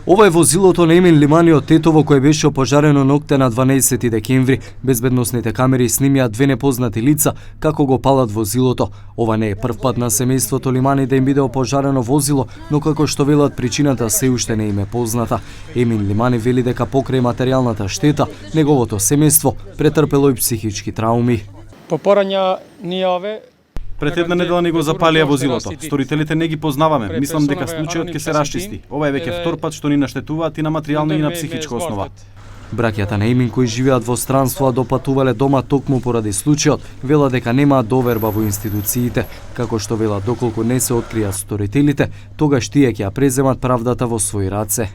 Ова е возилото на Емин Лимани од Тетово кое беше опожарено ноќта на 12 декември. Безбедносните камери снимија две непознати лица како го палат возилото. Ова не е прв пат на семејството Лимани да им биде опожарено возило, но како што велат причината се уште не им е позната. Емин Лимани вели дека покрај материјалната штета, неговото семејство претрпело и психички трауми. По порања ние Пред една недела ни го запалија возилото. Сторителите не ги познаваме. Мислам дека случајот ќе се расчисти. Ова е веќе втор пат што ни наштетуваат и на материјална и на психичка основа. Браќата на Емин кои живеат во странство, а допатувале дома токму поради случајот, велат дека немаат доверба во институциите. Како што велат, доколку не се откријат сторителите, тогаш тие ќе ја преземат правдата во своји раце.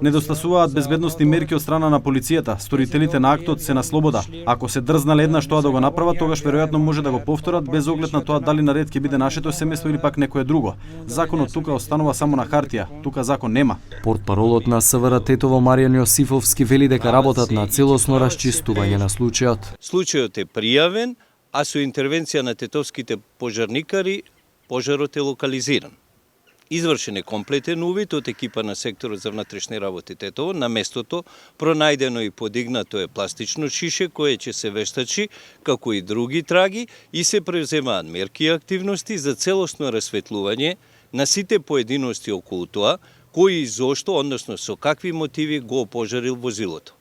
Недостасуваат безбедносни мерки од страна на полицијата. Сторителите на актот се на слобода. Ако се дрзнале еднаш тоа да го направат, тогаш веројатно може да го повторат без оглед на тоа дали на ред ќе биде нашето семејство или пак некое друго. Законот тука останува само на хартија. Тука закон нема. Портпаролот на СВР Тетово Маријан Јосифовски вели дека работат на целосно расчистување на случајот. Случајот е пријавен, а со интервенција на тетовските пожарникари пожарот е локализиран. Извршен е комплетен увид од екипа на секторот за внатрешни работи Тетово. На местото пронајдено и подигнато е пластично шише кое ќе се вештачи, како и други траги, и се преземаат мерки и активности за целосно расветлување на сите поединости околу тоа, кој и зошто, односно со какви мотиви го опожарил возилото.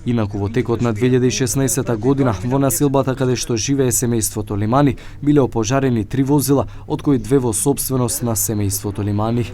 Инаку во текот на 2016 година во насилбата каде што живее семејството Лимани биле опожарени 3 возила, од кои 2 во сопственост на семејството Лимани.